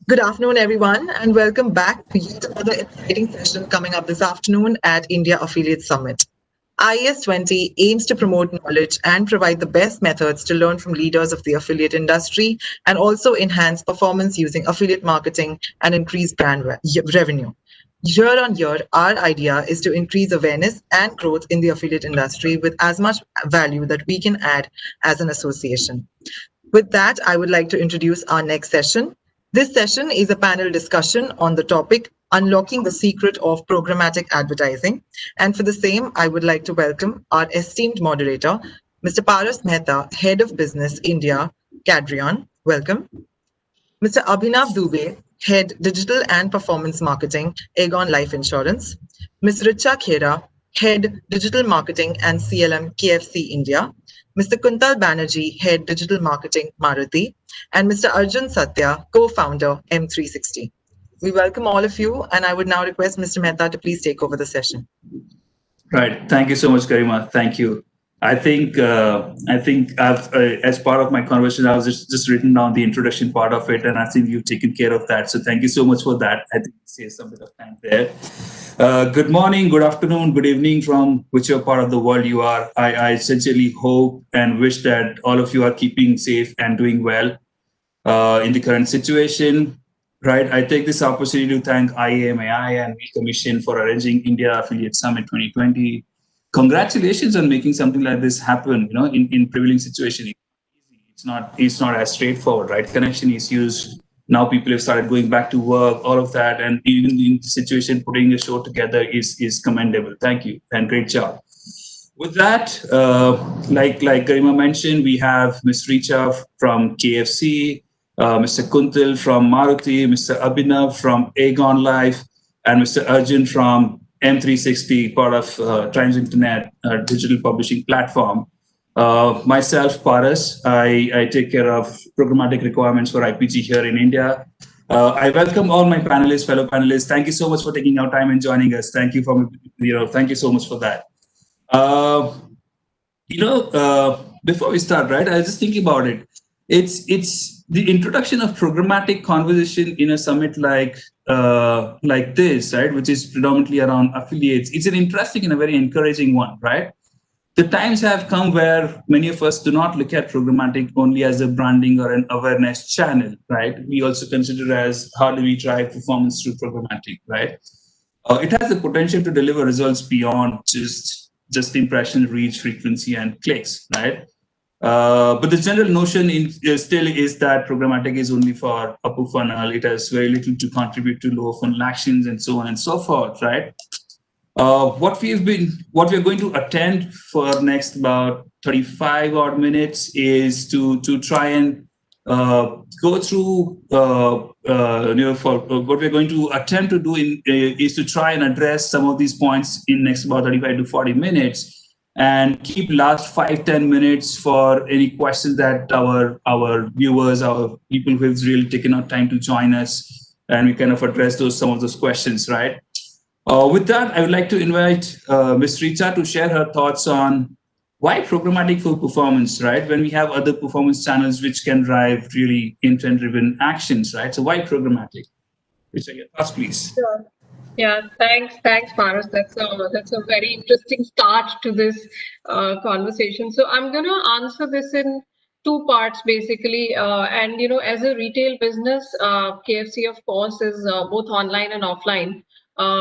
Good afternoon, everyone, and welcome back to yet another exciting session coming up this afternoon at India Affiliate Summit. IES 20 aims to promote knowledge and provide the best methods to learn from leaders of the affiliate industry and also enhance performance using affiliate marketing and increase brand revenue. Year on year, our idea is to increase awareness and growth in the affiliate industry with as much value that we can add as an association. With that, I would like to introduce our next session. This session is a panel discussion on the topic Unlocking the Secret of Programmatic Advertising. And for the same, I would like to welcome our esteemed moderator, Mr. Paras Mehta, Head of Business India, Cadreon. Welcome. Mr. Abhinav Dubey, Head Digital and Performance Marketing, Aegon Life Insurance. Ms. Richa Khera, Head Digital Marketing and CLM, KFC India. Mr. Kuntal Banerjee, Head Digital Marketing, Maruti. And Mr. Arjun Satya, Co-founder, M360. We welcome all of you, and I would now request Mr. Mehta to please take over the session. Right. Thank you so much, Garima. Thank you. I think I've as part of my conversation, I was just written down the introduction part of it, and I think you've taken care of that. So thank you so much for that. I think it saves some bit of time there. Good morning, good afternoon, good evening from whichever part of the world you are. I sincerely hope and wish that all of you are keeping safe and doing well in the current situation. Right. I take this opportunity to thank IAMAI and We Commission for arranging India Affiliate Summit 2020. Congratulations on making something like this happen, in prevailing situation. It's not as straightforward, right? Connection issues. Now people have started going back to work, all of that, and even in the situation, putting a show together is commendable. Thank you and great job. With that, like Garima mentioned, we have Ms. Richa from KFC, Mr. Kuntal from Maruti, Mr. Abhinav from Aegon Life, and Mr. Arjun from M360, part of Times Internet digital publishing platform. Myself, Paras, I take care of programmatic requirements for IPG here in India. I welcome all my panelists, fellow panelists. Thank you so much for taking out time and joining us. Thank you thank you so much for that. Before we start, right, I was just thinking about it. It's the introduction of programmatic conversation in a summit like this, right, which is predominantly around affiliates. It's an interesting and a very encouraging one, right? The times have come where many of us do not look at programmatic only as a branding or an awareness channel, right? We also consider as how do we drive performance through programmatic, right? It has the potential to deliver results beyond just impression, reach, frequency, and clicks, right? But the general notion still is that programmatic is only for upper funnel. It has very little to contribute to lower funnel actions and so on and so forth, right? What we're going to attend for next about 35 odd minutes is to try and go through for what we're going to attempt to do is to try and address some of these points in next about 35 to 40 minutes. And keep last 5-10 minutes for any questions that our viewers, our people who have really taken out time to join us, and we kind of address some of those questions, right? With that, I would like to invite Ms. Richa to share her thoughts on why programmatic for performance, right? When we have other performance channels which can drive really intent-driven actions, right? So why programmatic? Richa, your thoughts, please. Sure. Yeah, thanks, Paras. That's a very interesting start to this conversation. So I'm going to answer this in two parts, basically. And as a retail business, KFC, of course, is both online and offline.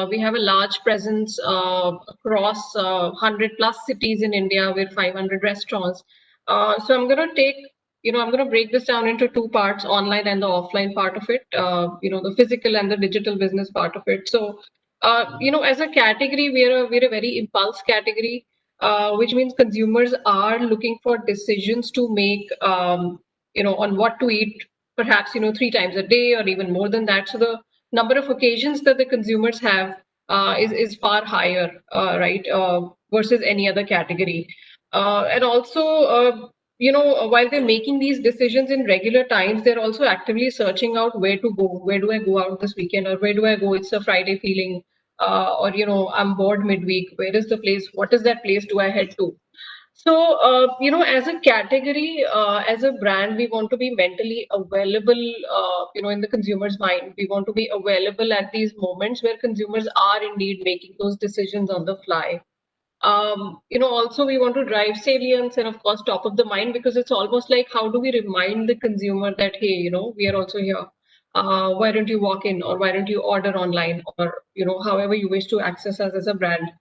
We have a large presence across 100 plus cities in India with 500 restaurants. So I'm going to take I'm going to break this down into two parts, online and the offline part of it, the physical and the digital business part of it. So, as a category, we're a very impulse category, which means consumers are looking for decisions to make, on what to eat, perhaps, 3 times a day or even more than that. So the number of occasions that the consumers have is far higher, right, versus any other category. And also, while they're making these decisions in regular times, they're also actively searching out where to go. Where do I go out this weekend, or where do I go? It's a Friday feeling, or I'm bored midweek. Where is the place? What is that place do I head to? So, as a category, as a brand, we want to be mentally available, in the consumer's mind. We want to be available at these moments where consumers are indeed making those decisions on the fly. Also we want to drive salience and of course top of the mind, because it's almost like how do we remind the consumer that, hey, we are also here. Why don't you walk in, or why don't you order online, or however you wish to access us as a brand.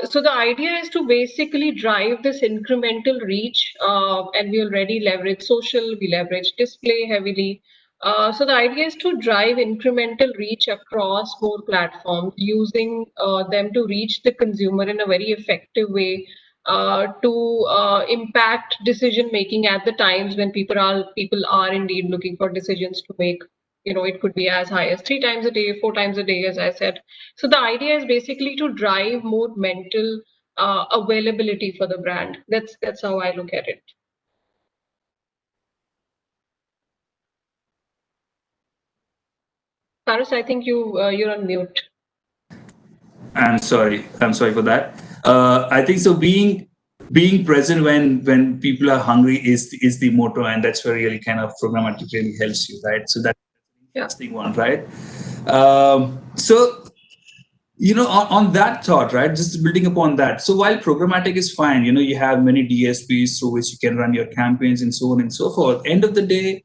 So the idea is to basically drive this incremental reach, and we already leverage social, we leverage display heavily. So the idea is to drive incremental reach across more platforms, using them to reach the consumer in a very effective way, to impact decision making at the times when people are indeed looking for decisions to make. It could be as high as 3 times a day, 4 times a day, as I said. So the idea is basically to drive more mental availability for the brand. That's how I look at it. Paris, I think you're on mute. I'm sorry for that. I think so. Being present when people are hungry is the motto, and that's where really kind of programmatic really helps you, right? So that's the Yeah. interesting one, right? So on that thought, right, just building upon that, so while programmatic is fine, you have many DSPs through which you can run your campaigns and so on and so forth. End of the day,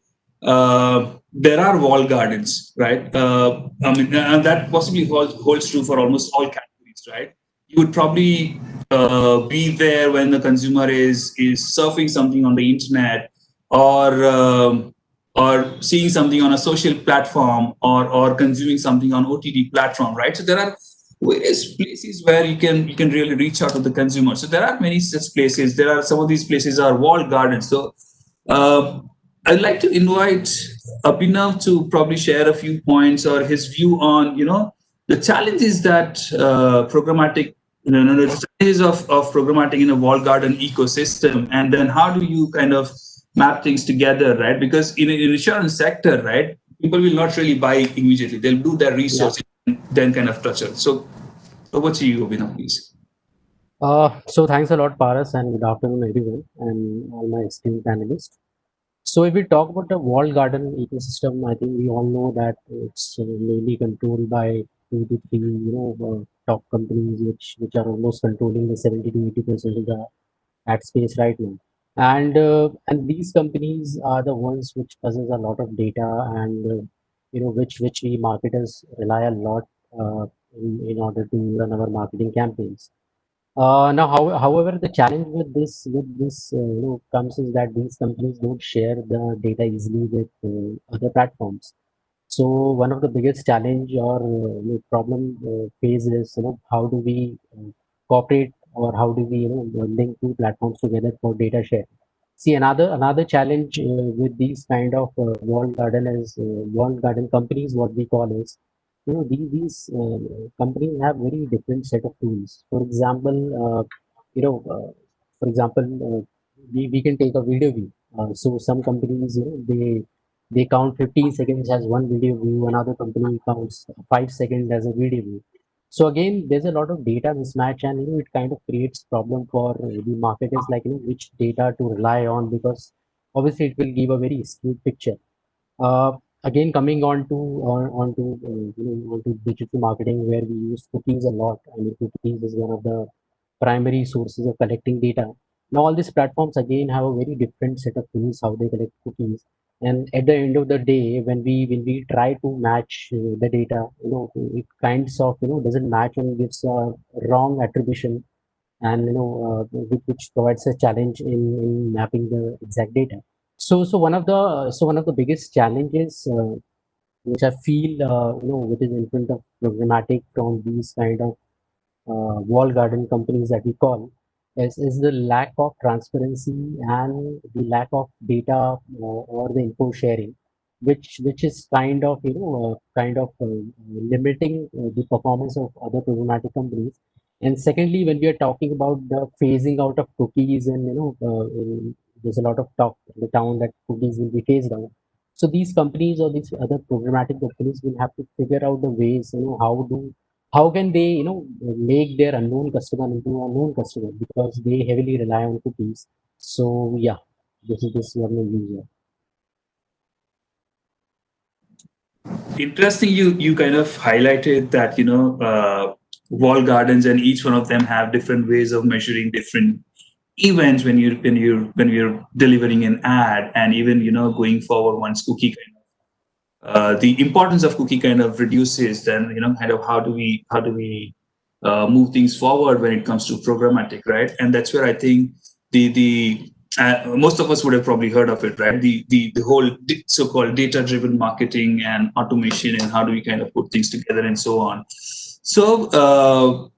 there are wall gardens, right? I mean, and that possibly holds true for almost all categories, right? You would probably be there when the consumer is surfing something on the internet, or seeing something on a social platform, or consuming something on OTT platform, right? So there are various places where you can really reach out to the consumer. So there are many such places. There are some of these places are walled gardens. So uh, I'd like to invite Abhinav to probably share a few points or his view on the challenges that programmatic the challenges of programmatic in a walled garden ecosystem, and then how do you kind of map things together, right? Because in insurance sector, right, people will not really buy immediately. They'll do their Yeah. research and then kind of touch it. So over to you, Abhinav, please. So thanks a lot, Paras, and good afternoon, everyone, and all my esteemed panelists. So if we talk about the walled garden ecosystem, I think we all know that it's mainly controlled by 2 to 3, top companies, which are almost controlling the 70 to 80% of the ad space right now. And these companies are the ones which possess a lot of data, and which we marketers rely a lot in order to run our marketing campaigns. Now, however, the challenge with this comes is that these companies don't share the data easily with other platforms. So one of the biggest challenge or problem phase is how do we cooperate, or how do we link two platforms together for data share. See, another challenge with these kind of walled garden companies, what we call is, these companies have very different set of tools. You know, uh, for example, we can take a video view. So some companies, they count 15 seconds as one video view. Another company counts 5 seconds as a video view. So again, there's a lot of data mismatch, and it kind of creates problem for the marketers, like which data to rely on, because obviously it will give a very skewed picture. Uh, Again, coming onto digital marketing, where we use cookies a lot, and cookies is one of the primary sources of collecting data. Now, all these platforms again have a very different set of tools how they collect cookies, and at the end of the day, when we try to match the data, it kinds of doesn't match and gives a wrong attribution, and which provides a challenge in mapping the exact data. So one of the biggest challenges which I feel which is in front of programmatic from these kind of wall garden companies that we call is the lack of transparency and the lack of data or the info sharing, which is kind of limiting the performance of other programmatic companies. And secondly, when we are talking about the phasing out of cookies, and there's a lot of talk in the town that cookies will be phased out. So these companies or these other programmatic companies will have to figure out the ways, how do how can they make their unknown customer into a known customer, because they heavily rely on cookies. So yeah, this is what my views are. Interesting. You kind of highlighted that wall gardens, and each one of them have different ways of measuring different events when you're delivering an ad, and even going forward once cookie the importance of cookie kind of reduces, then kind of how do we move things forward when it comes to programmatic, right? And that's where I think the most of us would have probably heard of it, right? The whole so-called data-driven marketing and automation, and how do we kind of put things together and so on. So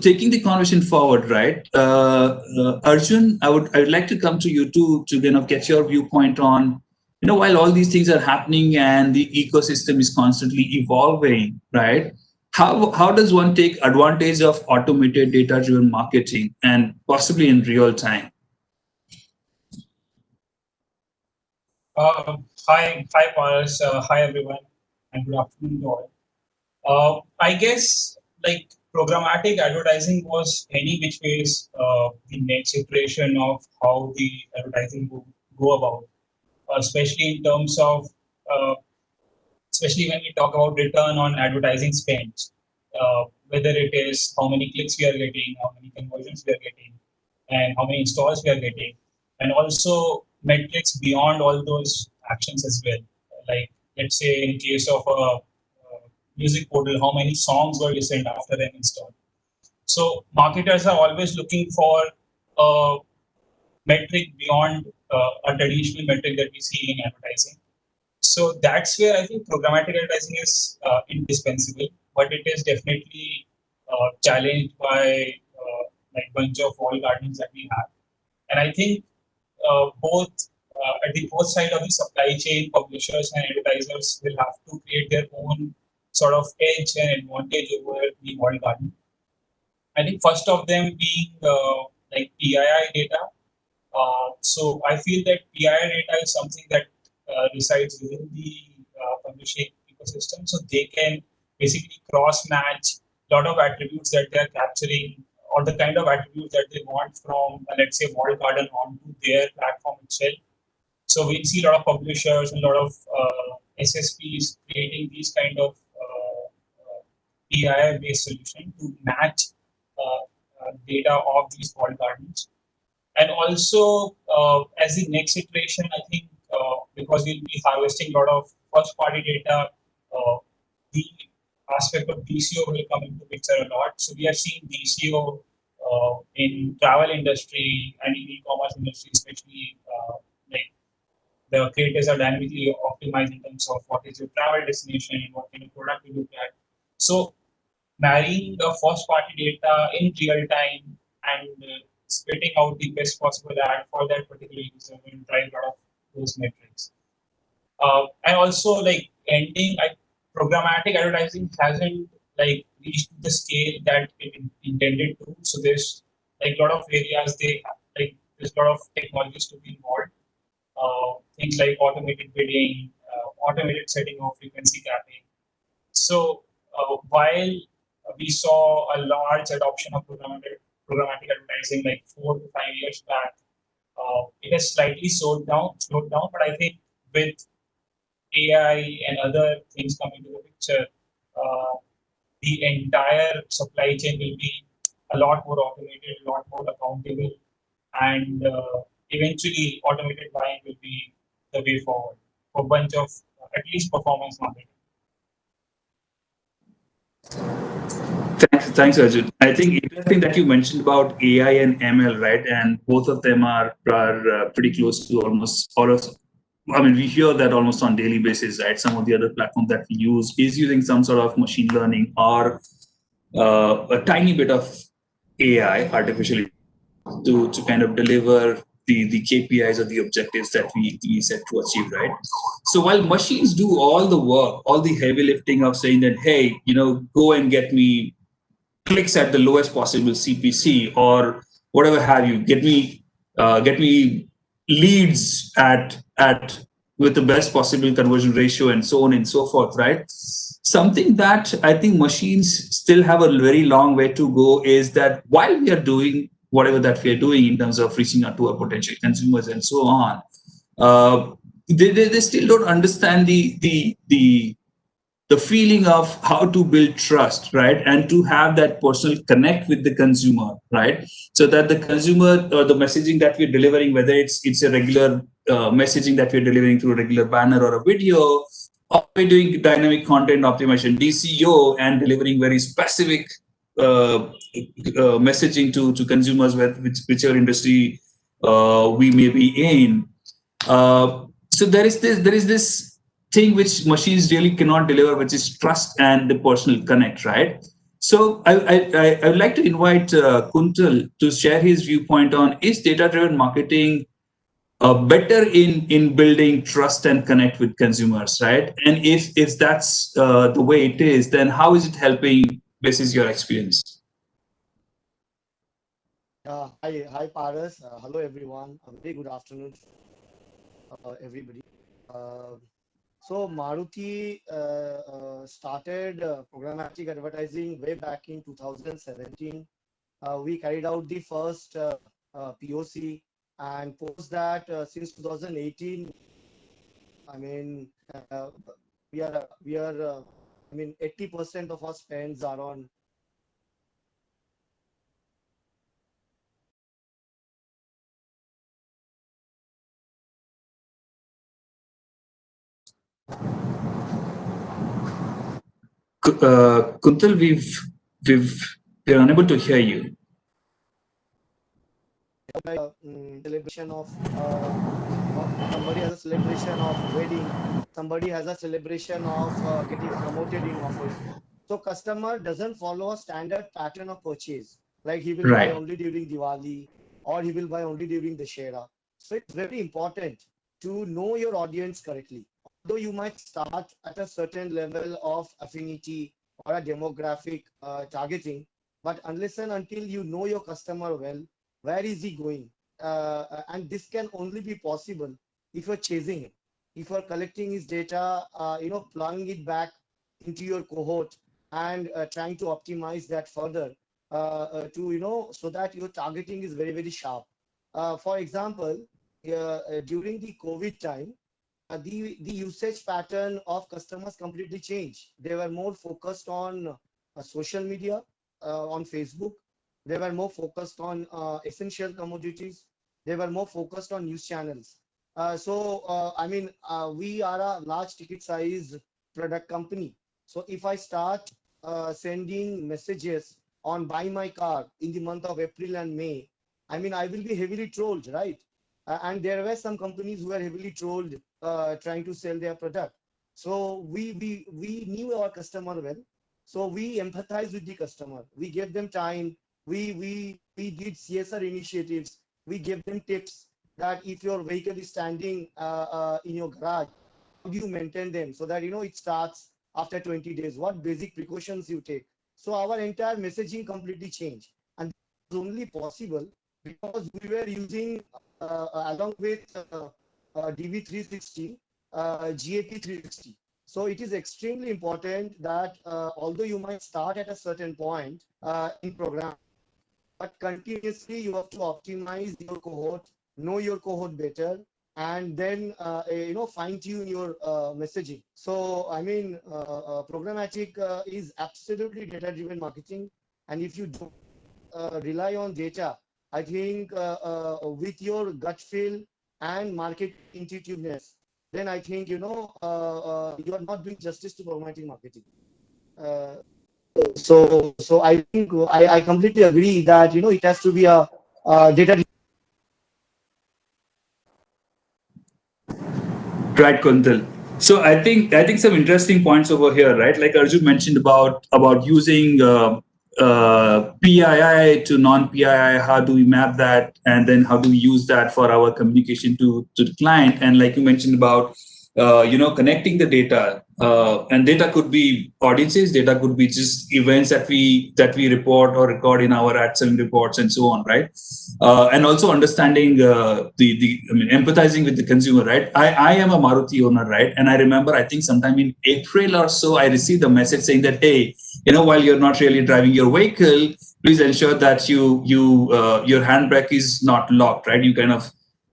taking the conversation forward, right? Arjun, I would like to come to you to kind of get your viewpoint on, while all these things are happening and the ecosystem is constantly evolving, right? How does one take advantage of automated data-driven marketing, and possibly in real time? Hi, Paras. Hi, everyone, and good afternoon to all. I guess like programmatic advertising was any which ways the next iteration of how the advertising would go about, especially in terms of especially when we talk about return on advertising spends, whether it is how many clicks we are getting, how many conversions we are getting, and how many installs we are getting, and also metrics beyond all those actions as well. Like let's say in case of a music portal, how many songs were listened after an install. So marketers are always looking for a metric beyond a traditional metric that we see in advertising. So that's where I think programmatic advertising is indispensable, but it is definitely challenged by like bunch of wall gardens that we have. And I think both at the both side of the supply chain, publishers and advertisers will have to create their own sort of edge and advantage over the wall garden. I think first of them being like PII data. So I feel that PII data is something that resides within the publishing ecosystem, so they can basically cross match a lot of attributes that they are capturing, or the kind of attributes that they want from let's say walled garden onto their platform itself. So we see a lot of publishers and a lot of SSPs creating these kind of PII based solution to match data of these walled gardens. And also, as the next iteration, I think because we'll be harvesting a lot of first-party data, the aspect of DCO will come into picture a lot. So we have seen DCO in travel industry and in e-commerce industry, especially like the creators are dynamically optimized in terms of what is your travel destination and what kind of product you look at. So marrying the first-party data in real time and spitting out the best possible ad for that particular user will drive a lot of those metrics. And also like programmatic advertising hasn't like reached the scale that it intended to. So there's like a lot of areas there's a lot of technologies to be involved. Things like automated bidding, automated setting of frequency capping. So while we saw a large adoption of programmatic advertising like 4 to 5 years back, it has slightly slowed down. But I think with AI and other things coming to the picture, the entire supply chain will be a lot more automated, a lot more accountable, and eventually automated buying will be the way forward for a bunch of at least performance marketing. Thanks, Arjun. I think interesting that you mentioned about AI and ML, right? And both of them are pretty close to almost all of. I mean, we hear that almost on daily basis, right? Some of the other platforms that we use is using some sort of machine learning or a tiny bit of AI, artificial, to kind of deliver the KPIs or the objectives that we set to achieve, right? So while machines do all the work, all the heavy lifting of saying that, hey, go and get me clicks at the lowest possible CPC or whatever have you, get me leads at with the best possible conversion ratio and so on and so forth, right? Something that I think machines still have a very long way to go is that while we are doing whatever that we are doing in terms of reaching out to our potential consumers and so on, uh, they still don't understand the feeling of how to build trust, right? And to have that personal connect with the consumer, right? So that the consumer or the messaging that we're delivering, whether it's a regular messaging that we're delivering through a regular banner or a video, or we're doing dynamic content optimization, DCO, and delivering very specific messaging to consumers, whichever industry we may be in. So there is this thing which machines really cannot deliver, which is trust and the personal connect, right? So I would like to invite Kuntal to share his viewpoint on, is data-driven marketing better in building trust and connect with consumers, right? And if that's the way it is, then how is it helping? This is your experience. Hi, Paras. Hello, everyone. A very good afternoon, everybody. Uh, so Maruti started programmatic advertising way back in 2017. We carried out the first POC, and post that since 2018. I mean, I mean, 80% of our spends are on. Kuntal, we're unable to hear you. Celebration of somebody has a celebration of wedding, somebody has a celebration of getting promoted in office. So customer doesn't follow a standard pattern of purchase, like he will buy Right. only during Diwali or he will buy only during the Shera. So it's very important to know your audience correctly. Although you might start at a certain level of affinity or a demographic targeting, but unless and until you know your customer well, where is he going? And this can only be possible if you're chasing him, if you're collecting his data, plowing it back into your cohort and trying to optimize that further to, so that your targeting is very, very sharp. For example, during the COVID time, the usage pattern of customers completely changed. They were more focused on social media, on Facebook. They were more focused on essential commodities. They were more focused on news channels. We are a large ticket size product company. So if I start sending messages on buy my car in the month of April and May, I mean, I will be heavily trolled, right? And there were some companies who were heavily trolled trying to sell their product. So we knew our customer well. So we empathize with the customer. We gave them time. We did CSR initiatives. We gave them tips that if your vehicle is standing in your garage, how do you maintain them so that it starts after 20 days? What basic precautions you take? So our entire messaging completely changed, and this was only possible because we were using along with DV360, GAP360. So it is extremely important that although you might start at a certain point in program, but continuously you have to optimize your cohort, know your cohort better, and then fine tune your messaging. So I mean, programmatic is absolutely data driven marketing, and if you don't rely on data, I think with your gut feel and market intuitiveness, then I think you are not doing justice to programmatic marketing. Uh, so I think I completely agree that it has to be a data. Right, Kuntal. So I think some interesting points over here, right? Like Arjun mentioned about using PII to non-PII. How do we map that, and then how do we use that for our communication to the client? And like you mentioned about connecting the data, and data could be audiences, data could be just events that we report or record in our ad selling reports and so on, right? And also understanding empathizing with the consumer, right? I am a Maruti owner, right? And I remember, I think sometime in April or so, I received a message saying that, hey, while you're not really driving your vehicle, please ensure that your handbrake is not locked, right?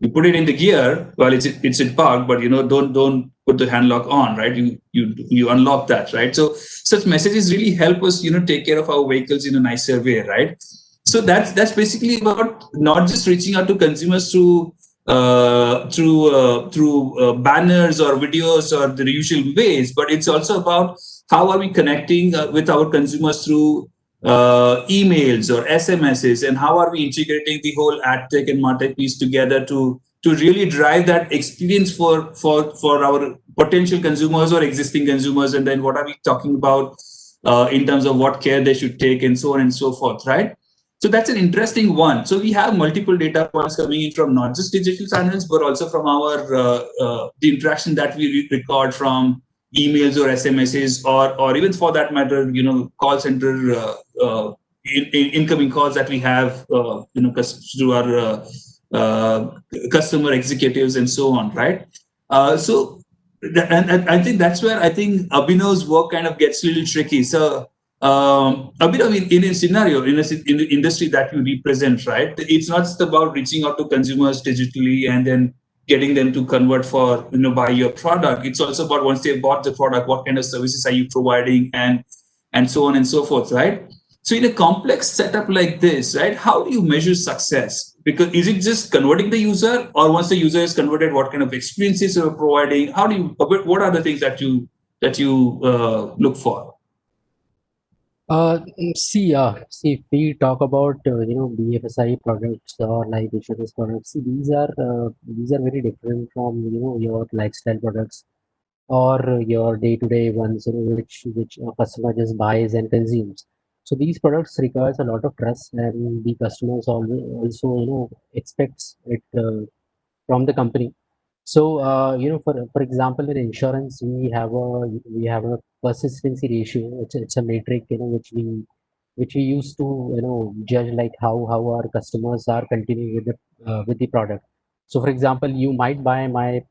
You put it in the gear while it's in park, but don't put the hand lock on, right? You unlock that, right? So such messages really help us take care of our vehicles in a nicer way, right? So that's basically about not just reaching out to consumers through banners or videos or the usual ways, but it's also about how are we connecting with our consumers through emails or SMSs, and how are we integrating the whole ad tech and martech piece together to really drive that experience for our potential consumers or existing consumers, and then what are we talking about in terms of what care they should take and so on and so forth, right? So that's an interesting one. So we have multiple data points coming in from not just digital channels, but also from our the interaction that we record from emails or SMSs, or even for that matter, call center incoming calls that we have, through our customer executives and so on, right? And I think that's where I think Abhinav's work kind of gets a little tricky. So Abhinav, in a scenario, in the industry that you represent, right? It's not just about reaching out to consumers digitally and then getting them to convert for buy your product. It's also about, once they've bought the product, what kind of services are you providing, and so on and so forth, right? So in a complex setup like this, right, how do you measure success? Because is it just converting the user, or once the user is converted, what kind of experiences you're providing? What are the things that you look for? See, if we talk about BFSI products or life insurance products, see, these are very different from your lifestyle products or your day-to-day ones, which a customer just buys and consumes. So these products requires a lot of trust, and the customers always also expects it from the company. So for example, in insurance, we have a persistency ratio. It's a metric which we used to judge like how our customers are continuing with the product. So for example, you might buy an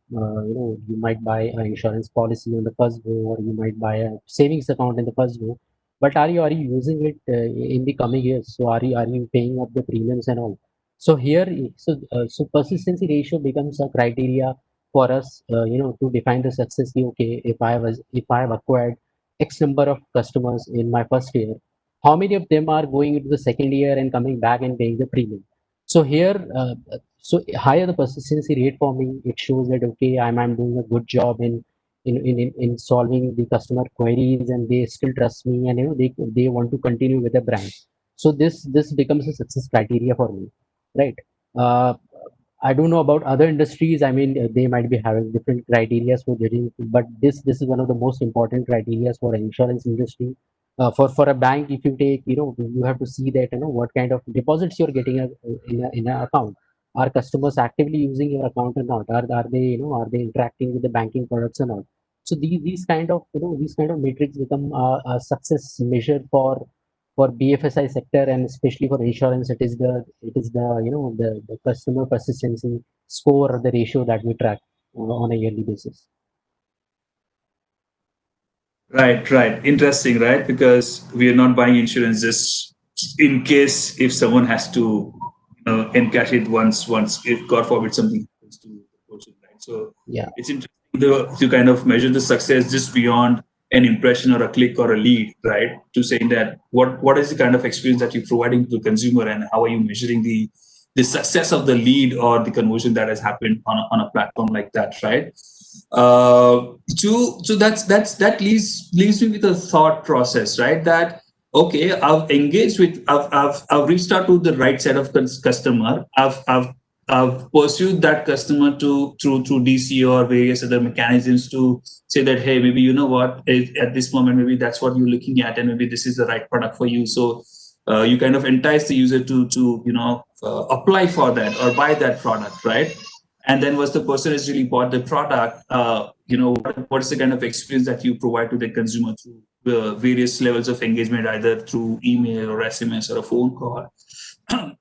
insurance policy on the first go, or you might buy a savings account in the first go. But are you using it in the coming years? So are you paying up the premiums and all? So here, so persistency ratio becomes a criteria for us, to define the success. Okay, if I have acquired X number of customers in my first year, how many of them are going into the second year and coming back and paying the premium? So here, so higher the persistency rate for me, it shows that okay, I'm doing a good job in solving the customer queries, and they still trust me, and they want to continue with the brand. So this becomes a success criteria for me, right? uh, I don't know about other industries. I mean, they might be having different criteria for judging, but this is one of the most important criteria for insurance industry. For a bank, if you take, you have to see that what kind of deposits you're getting in a account. Are customers actively using your account or not? Are they interacting with the banking products or not? So these kind of metrics become a success measure for BFSI sector, and especially for insurance. It is the customer persistency score, or the ratio that we track on a yearly basis. Right. Interesting, right? Because we are not buying insurance just in case if someone has to encash it once, if God forbid something happens to the person, right? So Yeah. it's interesting to kind of measure the success just beyond an impression or a click or a lead, right? To saying that what is the kind of experience that you're providing to the consumer, and how are you measuring the success of the lead or the conversion that has happened on a platform like that, right? So that leaves me with a thought process, right? That okay, I've reached out to the right set of customer. I've pursued that customer through DC or various other mechanisms to say that, hey, maybe what, at this moment maybe that's what you're looking at, and maybe this is the right product for you. So you kind of entice the user to apply for that or buy that product, right? And then once the person has really bought the product, what is the kind of experience that you provide to the consumer through various levels of engagement, either through email or SMS or a phone call,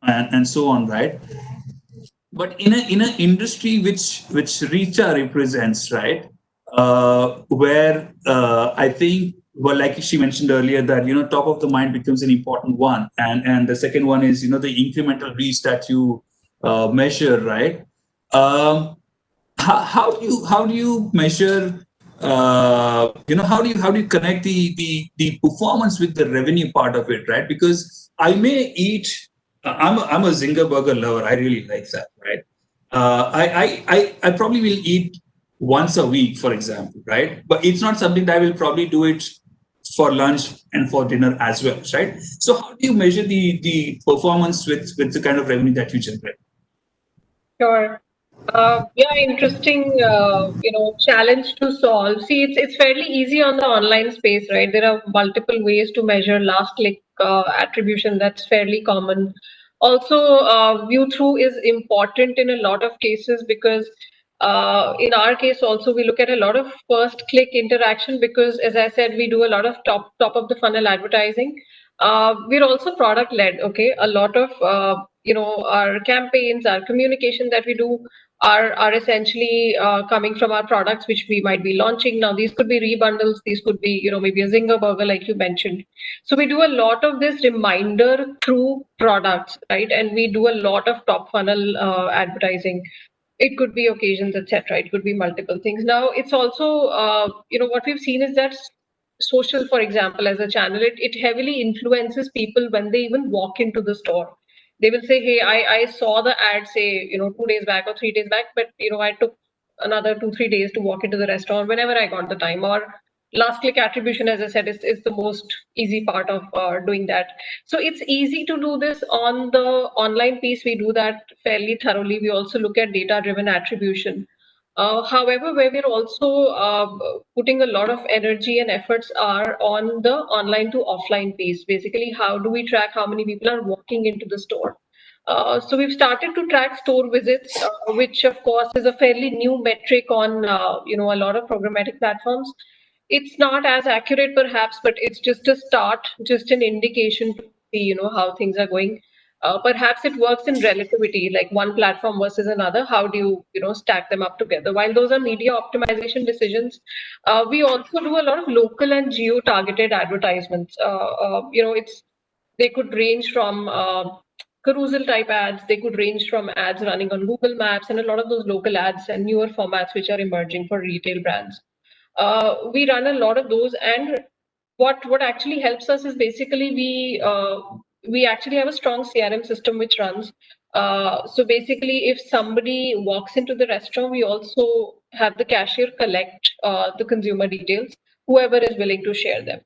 and so on, right? But in an industry which Richa represents, right, where I think, well, like she mentioned earlier, that top of the mind becomes an important one, and the second one is the incremental reach that you measure, right? Um, how do you measure? How do you connect the performance with the revenue part of it, right? Because I may eat. I'm a Zinger burger lover. I really like that, right? I probably will eat once a week, for example, right? But it's not something that I will probably do it for lunch and for dinner as well, right? So how do you measure the performance with the kind of revenue that you generate? Sure. Yeah, interesting, challenge to solve. See, it's fairly easy on the online space, right? There are multiple ways to measure last click attribution. That's fairly common. Also, view through is important in a lot of cases because in our case also we look at a lot of first click interaction because, as I said, we do a lot of top of the funnel advertising. We're also product led. Okay, a lot of our campaigns, our communication that we do are essentially coming from our products which we might be launching. Now these could be rebundles, these could be maybe a Zinger burger like you mentioned. So we do a lot of this reminder through products, right? And we do a lot of top funnel advertising. It could be occasions, etc. It could be multiple things. Now it's also what we've seen is that social, for example, as a channel, it heavily influences people when they even walk into the store. They will say, hey, I saw the ad, say 2 days back or 3 days back, but I took another 2-3 days to walk into the restaurant whenever I got the time. Or last click attribution, as I said, is the most easy part of doing that. So it's easy to do this on the online piece. We do that fairly thoroughly. We also look at data driven attribution. However, where we're also putting a lot of energy and efforts are on the online to offline piece. Basically, how do we track how many people are walking into the store? So we've started to track store visits, which of course is a fairly new metric on a lot of programmatic platforms. It's not as accurate perhaps, but it's just a start, just an indication to see how things are going. Perhaps it works in relativity, like one platform versus another. How do you stack them up together? While those are media optimization decisions, we also do a lot of local and geo targeted advertisements. It's they could range from carousel type ads, they could range from ads running on Google Maps, and a lot of those local ads and newer formats which are emerging for retail brands. We run a lot of those, and what actually helps us is basically we actually have a strong CRM system which runs. So basically, if somebody walks into the restaurant, we also have the cashier collect the consumer details, whoever is willing to share them.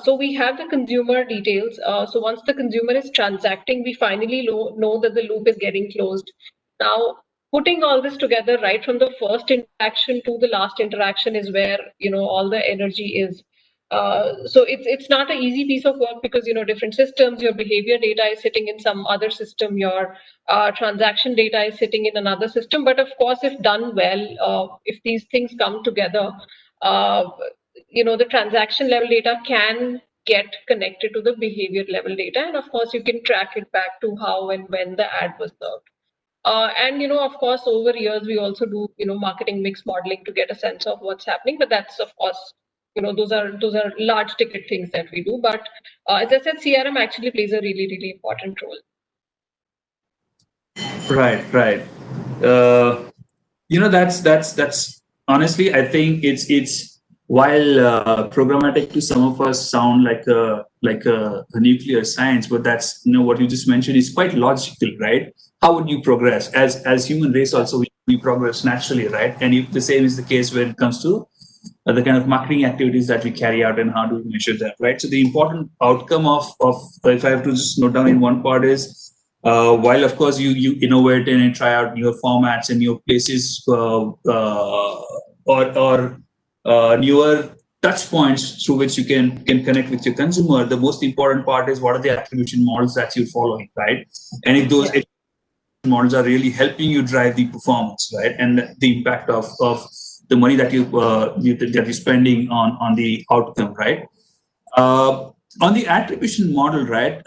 So we have the consumer details. So once the consumer is transacting, we finally know that the loop is getting closed. Now, putting all this together right from the first interaction to the last interaction is where all the energy is. So it's not an easy piece of work because different systems, your behavior data is sitting in some other system, your transaction data is sitting in another system. But of course, if done well, if these things come together, the transaction level data can get connected to the behavior level data, and of course you can track it back to how and when the ad was served. And of course, over years we also do marketing mix modeling to get a sense of what's happening. But that's of course those are large ticket things that we do. But as I said, CRM actually plays a really important role. Right. That's honestly, I think it's while programmatic to some of us sound like a nuclear science, but that's what you just mentioned is quite logical, right? How would you progress as human race? Also, we progress naturally, right? And if the same is the case when it comes to the kind of marketing activities that we carry out and how do we measure that, right? So the important outcome of if I have to just note down in one part is while of course you innovate and try out newer formats and new places or newer touch points through which you can connect with your consumer, the most important part is what are the attribution models that you're following, right? And if those models are really helping you drive the performance, right, and the impact of the money that you're spending on the outcome, right? On the attribution model, right?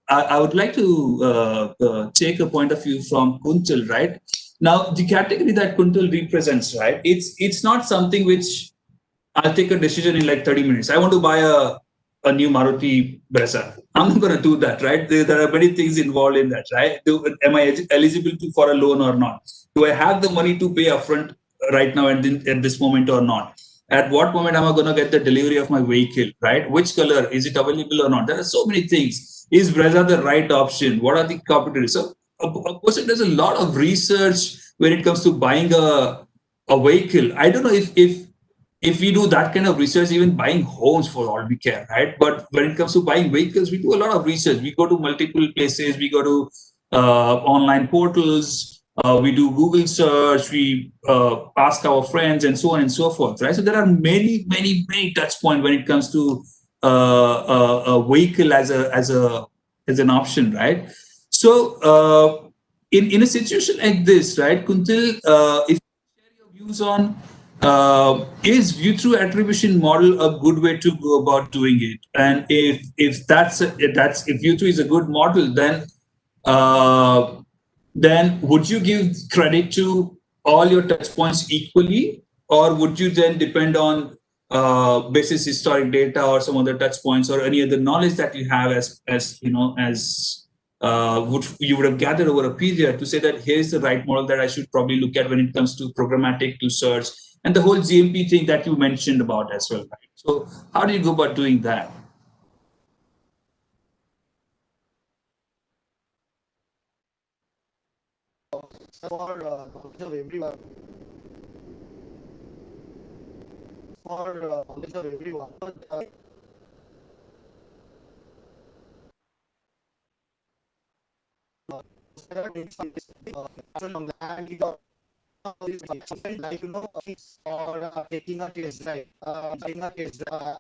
I would like to take a point of view from Kuntal, right? Now, the category that Kuntal represents, right? It's not something which I'll take a decision in like 30 minutes. I want to buy a new Maruti Brezza. I'm not going to do that, right? There are many things involved in that, right? Am I eligible for a loan or not? Do I have the money to pay upfront right now and at this moment or not? At what moment am I going to get the delivery of my vehicle, right? Which color? Is it available or not? There are so many things. Is Brezza the right option? What are the competitors? So a person does a lot of research when it comes to buying a vehicle. I don't know if we do that kind of research, even buying homes for all we care, right? But when it comes to buying vehicles, we do a lot of research. We go to multiple places, we go to online portals, we do Google search, we ask our friends, and so on and so forth, right? So there are many touch points when it comes to a vehicle as an option, right? So in a situation like this, right, Kuntil, if views on is view through attribution model a good way to go about doing it, and if view through is a good model, uh, then would you give credit to all your touch points equally, or would you then depend on basis historic data or some other touch points or any other knowledge that you have as you know as would have gathered over a period to say that here's the right model that I should probably look at when it comes to programmatic to search and the whole GMP thing that you mentioned about as well, right? So how do you go about doing that? For knowledge of everyone, for knowledge of everyone. There are many things, and like or taking a test drive.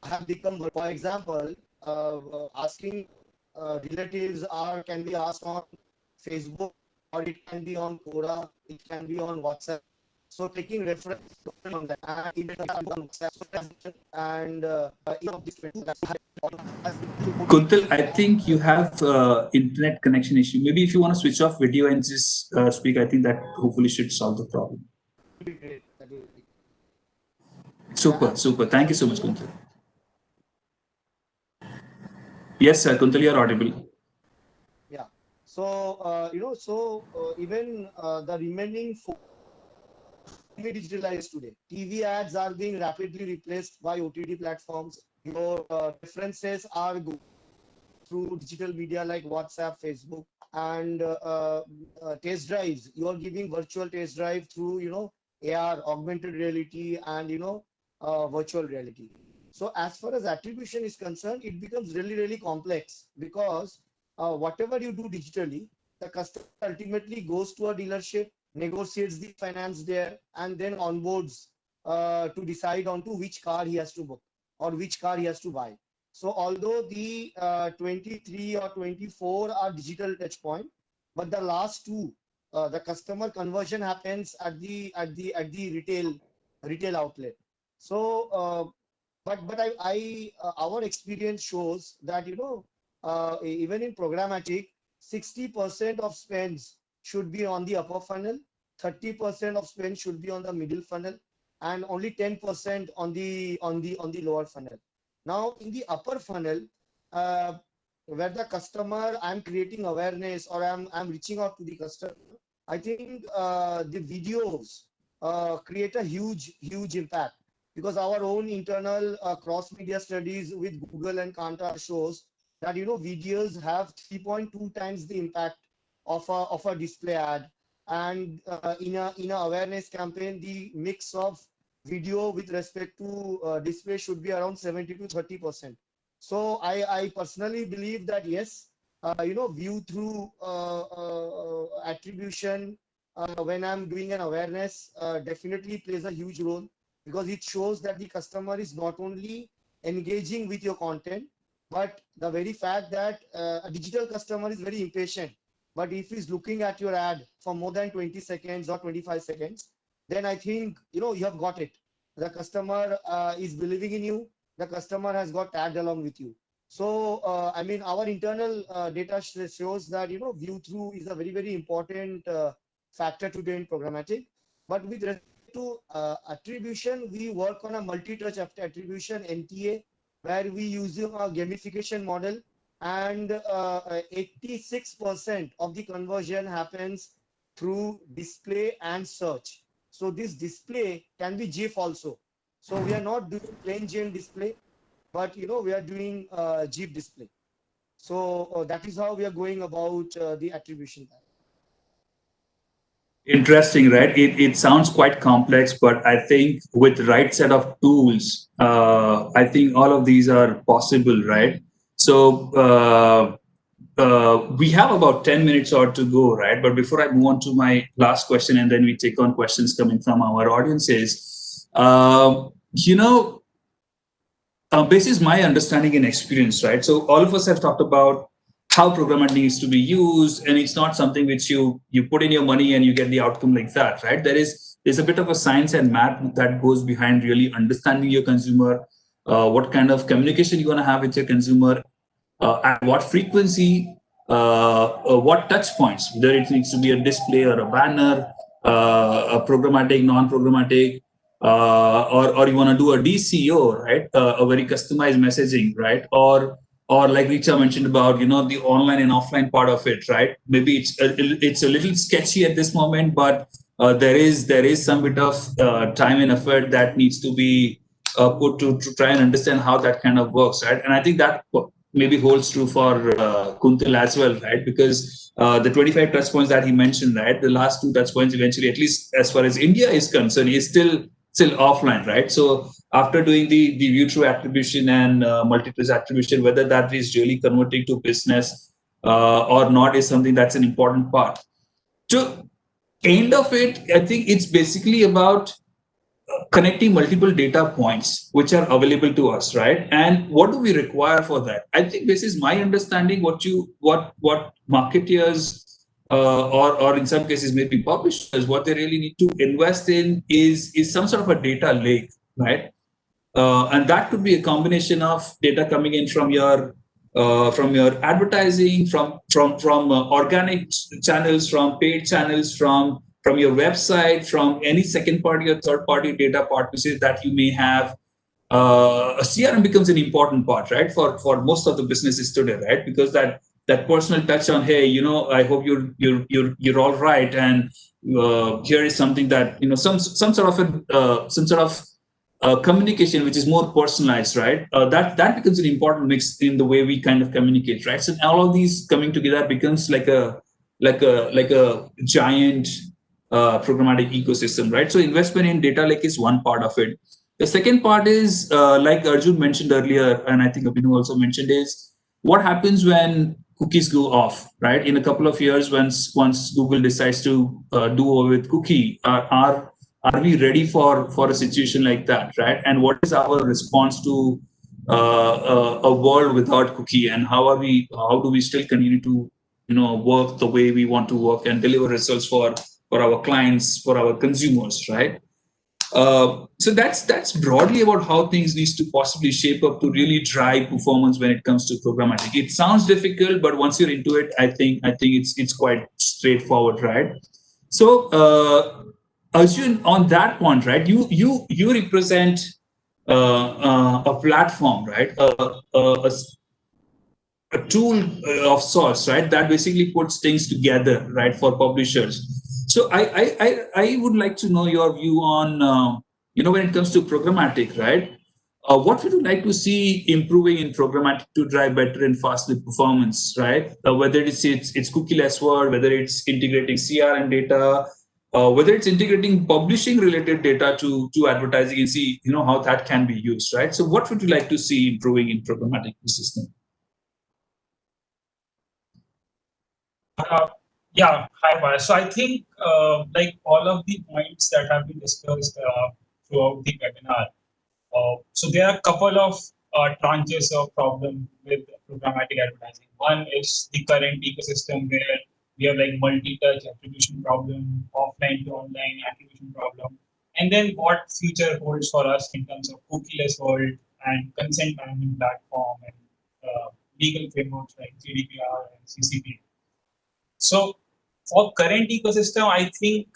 Have become, for example, asking relatives are can be asked on Facebook, or it can be on Quora, it can be on WhatsApp. So taking reference on that, and even on WhatsApp, and Kuntal, I think you have internet connection issue. Maybe if you want to switch off video and just speak, I think that hopefully should solve the problem. be great. That will be. Super. Thank you so much, Kuntal. Yes, sir. Kuntal, you are audible. Yeah. So even the remaining TV digitalized today. TV ads are being rapidly replaced by OTT platforms. Your preferences are through digital media like WhatsApp, Facebook, and test drives. You are giving virtual test drive through AR, augmented reality, and virtual reality. So as far as attribution is concerned, it becomes really complex because whatever you do digitally, the customer ultimately goes to a dealership, negotiates the finance there, and then onboards to decide on to which car he has to book or which car he has to buy. So although the 23 or 24 are digital touch point, but the last two, the customer conversion happens at the retail outlet. So, but our experience shows that even in programmatic, 60% of spends should be on the upper funnel, 30% of spend should be on the middle funnel, and only 10% on the lower funnel. Now, in the upper funnel, uh, where the customer, I'm creating awareness or I'm reaching out to the customer, I think the videos create a huge impact because our own internal cross media studies with Google and Kantar shows that videos have 3.2 times the impact of a display ad, and in a awareness campaign, the mix of video with respect to display should be around 70 to 30%. So I personally believe that yes, view through attribution when I'm doing an awareness definitely plays a huge role because it shows that the customer is not only engaging with your content, but the very fact that a digital customer is very impatient. But if he's looking at your ad for more than 20 seconds or 25 seconds, then I think, you have got it. The customer is believing in you. The customer has got tagged along with you. So, I mean, our internal data shows that, view through is a very, very important factor today in programmatic. But with respect to attribution, we work on a multi-touch after attribution, MTA, where we use a gamification model, and 86% of the conversion happens through display and search. So this display can be GIF also. So we are not doing plain Jane display, but we are doing GIF display. So that is how we are going about the attribution. Interesting, right? It sounds quite complex, but I think with the right set of tools, I think all of these are possible, right? So we have about 10 minutes or to go, right? But before I move on to my last question, and then we take on questions coming from our audiences, this is my understanding and experience, right? So all of us have talked about how programmatic needs to be used, and it's not something which you put in your money and you get the outcome like that, right? There's a bit of a science and math that goes behind really understanding your consumer, what kind of communication you're going to have with your consumer, at what frequency, what touch points, whether it needs to be a display or a banner, a programmatic, non-programmatic, or you want to do a DCO, right? A very customized messaging, right? Or like Richa mentioned about, the online and offline part of it, right? Maybe it's a little sketchy at this moment, but there is some bit of time and effort that needs to be put to try and understand how that kind of works, right? And I think that maybe holds true for Kuntal as well, right? Because the 25 touch points that he mentioned, right? The last 2 touch points eventually, at least as far as India is concerned, is still offline, right? So after doing the view through attribution and multi-touch attribution, whether that is really converting to business or not is something that's an important part. So end of it, I think it's basically about connecting multiple data points which are available to us, right? And what do we require for that? I think this is my understanding. What marketeers or in some cases maybe publishers, what they really need to invest in is some sort of a data lake, right? And that could be a combination of data coming in from your advertising, from organic channels, from paid channels, from your website, from any second party or third party data partnerships that you may have. A CRM becomes an important part, right, for most of the businesses today, right? Because that personal touch on, hey, I hope you're all right, and here is something that some sort of communication which is more personalized, right? That becomes an important mix in the way we kind of communicate, right? So all of these coming together becomes like a giant programmatic ecosystem, right? So investment in data lake is one part of it. The second part is, like Arjun mentioned earlier, and I think Abhinav also mentioned, is what happens when cookies go off, right? In a couple of years, once Google decides to do away with cookie, are we ready for a situation like that, right? And what is our response to a world without cookie, and how do we still continue to work the way we want to work and deliver results for our clients, for our consumers, right? So that's broadly about how things needs to possibly shape up to really drive performance when it comes to programmatic. It sounds difficult, but once you're into it, I think it's quite straightforward, right? So Arjun, on that point, right? You represent a platform, right? A tool of sorts, right? That basically puts things together, right, for publishers. So I would like to know your view on when it comes to programmatic, right? What would you like to see improving in programmatic to drive better and faster performance, right? Whether it's cookieless world, whether it's integrating CRM data, whether it's integrating publishing related data to advertising, and see how that can be used, right? So what would you like to see improving in programmatic system? Yeah, hi, Payal. So I think like all of the points that have been discussed throughout the webinar. So there are a couple of tranches of problem with programmatic advertising. One is the current ecosystem where We have like multi-touch attribution problem, offline to online attribution problem, and then what future holds for us in terms of cookieless world and consent management platform and legal frameworks like GDPR and CCP. So for current ecosystem, I think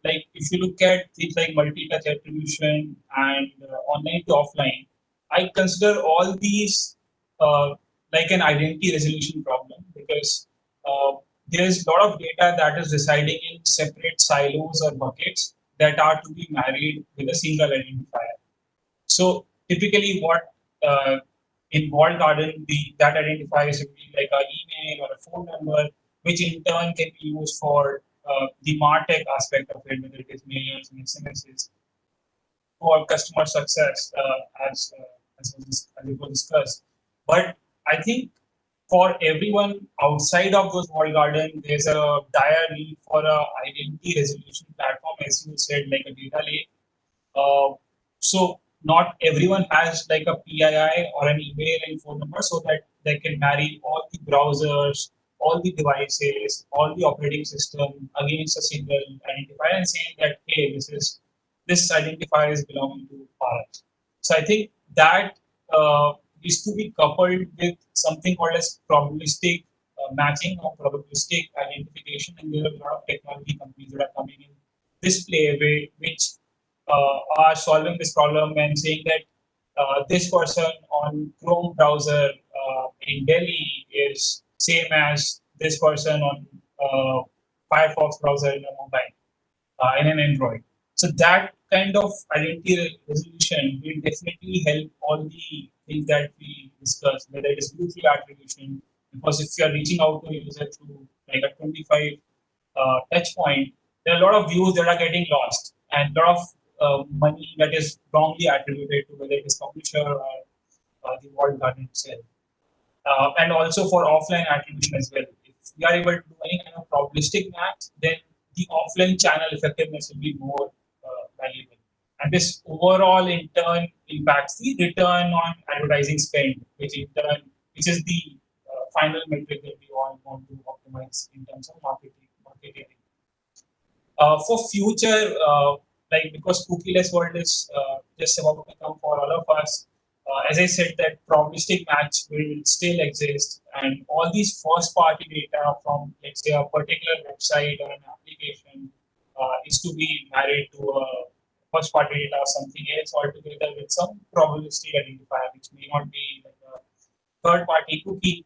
like if you look at things like multi-touch attribution and online to offline, I consider all these like an identity resolution problem because uh, there's a lot of data that is residing in separate silos or buckets that are to be married with a single identifier. So typically, what in walled garden that identifier should be like an email or a phone number, which in turn can be used for the MarTech aspect of it, whether it is mailers and SMSs, for customer success, as it was discussed. But I think for everyone outside of those walled garden, there's a dire need for a identity resolution platform, as you said, like a data lake. So not everyone has like a PII or an email and phone number so that they can marry all the browsers, all the devices, all the operating system against a single identifier and saying that, hey, this identifier is belonging to Bharat. So I think that is to be coupled with something called as probabilistic matching or probabilistic identification, and there are a lot of technology companies that are coming in this play which are solving this problem and saying that this person on Chrome browser in Delhi is same as this person on Firefox browser in a mobile, in an Android. So that kind of identity resolution will definitely help all the things that we discussed, whether it is user attribution, because if you are reaching out to a user through like a 25 touch point, there are a lot of views that are getting lost and a lot of money that is wrongly attributed to whether it is publisher or the walled garden itself. And also for offline attribution as well. If we are able to do any kind of probabilistic match, then the offline channel effectiveness will be more valuable. And this overall in turn impacts the return on advertising spend, which is the final metric that we all want to optimize in terms of marketing. For future, like because cookieless world is just about to come for all of us, as I said, that probabilistic match will still exist, and all these first-party data from, let's say, a particular website or an application is to be married to a first-party data or something else altogether with some probabilistic identifier, which may not be like a third-party cookie.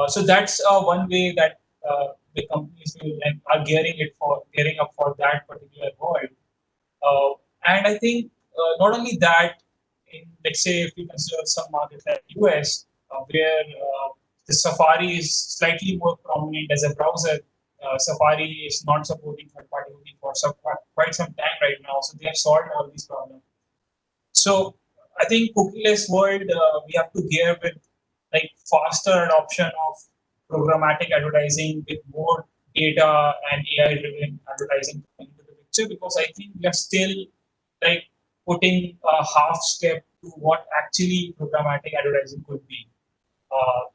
So that's one way that the companies will and are gearing up for that particular world. And I think not only that, in let's say if you consider some markets like US, where the Safari is slightly more prominent as a browser. Safari is not supporting third-party cookie for quite some time right now, so they have solved all these problems. So I think cookieless world we have to gear with like faster adoption of programmatic advertising with more data and AI-driven advertising coming into the picture because I think we are still like putting a half step to what actually programmatic advertising could be.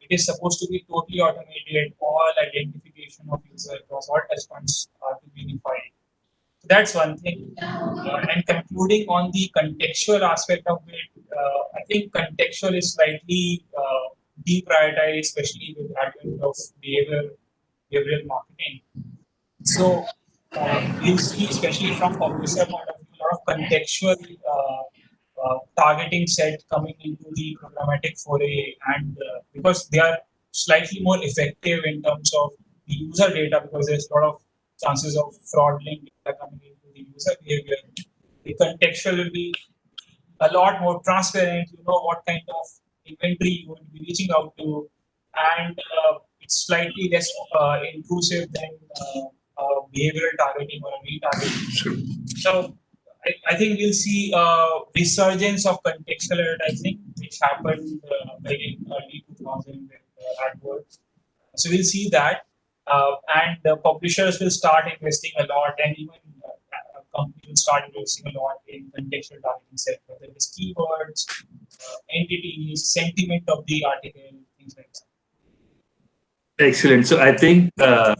It is supposed to be totally automated. All identification of user across all touchpoints are to be defined. That's one thing. And concluding on the contextual aspect of it, I think contextual is slightly deprioritized, especially with the advent of behavioral marketing. So we'll see, especially from publisher point of view, a lot of contextual targeting set coming into the programmatic foray, and because they are slightly more effective in terms of the user data, because there's a lot of chances of fraudulent data coming into the user behavior. The contextual will be a lot more transparent. You know what kind of inventory you will be reaching out to, and it's slightly less intrusive than behavioral targeting or retargeting. So I think we'll see a resurgence of contextual advertising, which happened like in early 2000 with AdWords. So we'll see that, and the publishers will start investing a lot, and even companies will start investing a lot in contextual targeting set, whether it is keywords, entities, sentiment of the article, things like that. Excellent. So I think we are a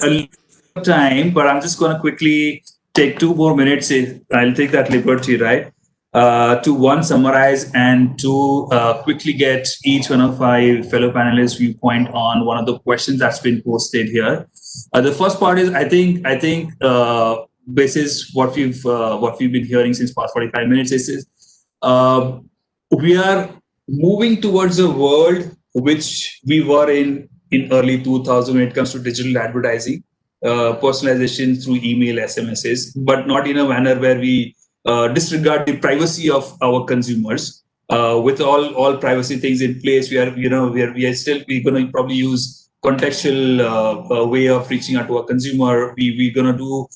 little out of time, but I'm just going to quickly take 2 more minutes. I'll take that liberty, right? To one summarize and to quickly get each one of my fellow panelists' viewpoint on one of the questions that's been posted here. The first part is basis what we've been hearing since past 45 minutes is uh, we are moving towards a world which we were in early 2000 when it comes to digital advertising, personalization through email, SMSs, but not in a manner where we disregard the privacy of our consumers. With all privacy things in place, we're going to probably use contextual way of reaching out to our consumer. We're going to do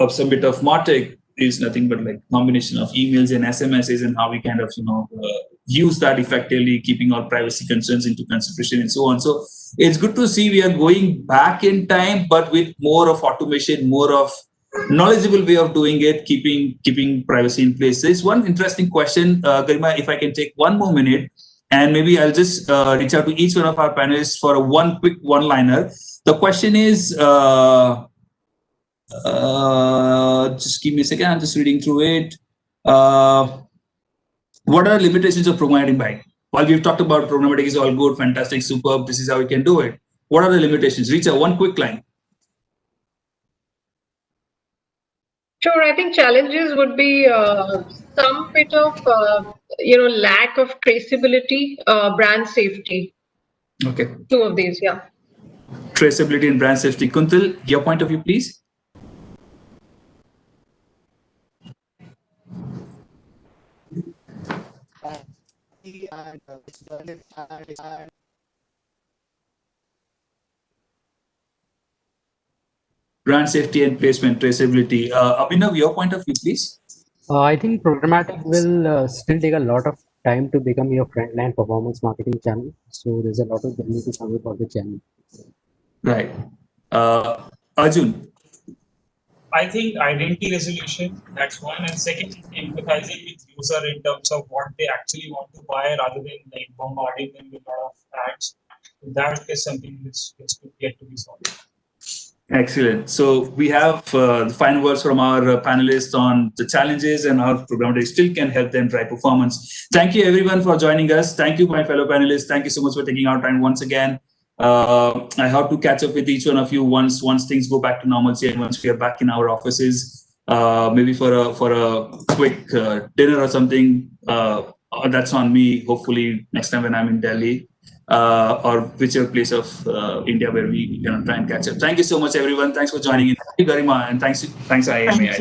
some bit of martech is nothing but like combination of emails and SMSs and how we kind of use that effectively, keeping our privacy concerns into consideration and so on. So it's good to see we are going back in time, but with more of automation, more of knowledgeable way of doing it, keeping privacy in place. There's one interesting question, Garima, if I can take 1 more minute, and maybe I'll just reach out to each one of our panelists for a one quick one-liner. The question is. Just give me a second. I'm just reading through it. What are limitations of programmatic buying? While we've talked about programmatic is all good, fantastic, superb. This is how we can do it. What are the limitations? Richa, one quick line. Sure, I think challenges would be some bit of lack of traceability, brand safety. Okay. Two of these, yeah. Traceability and brand safety. Kuntal, your point of view, please. Brand safety and placement traceability. Abhinav, your point of view, please. I think programmatic will still take a lot of time to become your frontline performance marketing channel. So there's a lot of journey to cover for the channel. Right. Arjun. I think identity resolution, that's one. And second, empathizing with user in terms of what they actually want to buy rather than like bombarding them with a lot of ads. That is something which could yet to be solved. Excellent. So we have the final words from our panelists on the challenges and how programmatic still can help them drive performance. Thank you everyone for joining us. Thank you, my fellow panelists. Thank you so much for taking our time once again. I hope to catch up with each one of you once things go back to normalcy and once we are back in our offices, maybe for a quick dinner or something. That's on me. Hopefully next time when I'm in Delhi. Or whichever place of India where we can try and catch up. Thank you so much, everyone. Thanks for joining in. Thank you, Garima, and thanks, IMA.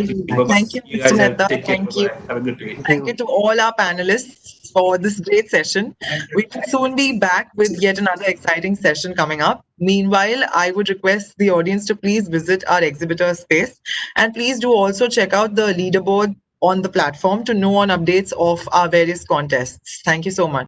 Thank you, You guys Mr. Mehta. take care. Thank you. Have a good day. Thank you to all our panelists for this great session. We will soon be back with yet another exciting session coming up. Meanwhile, I would request the audience to please visit our exhibitor space, and please do also check out the leaderboard on the platform to know on updates of our various contests. Thank you so much.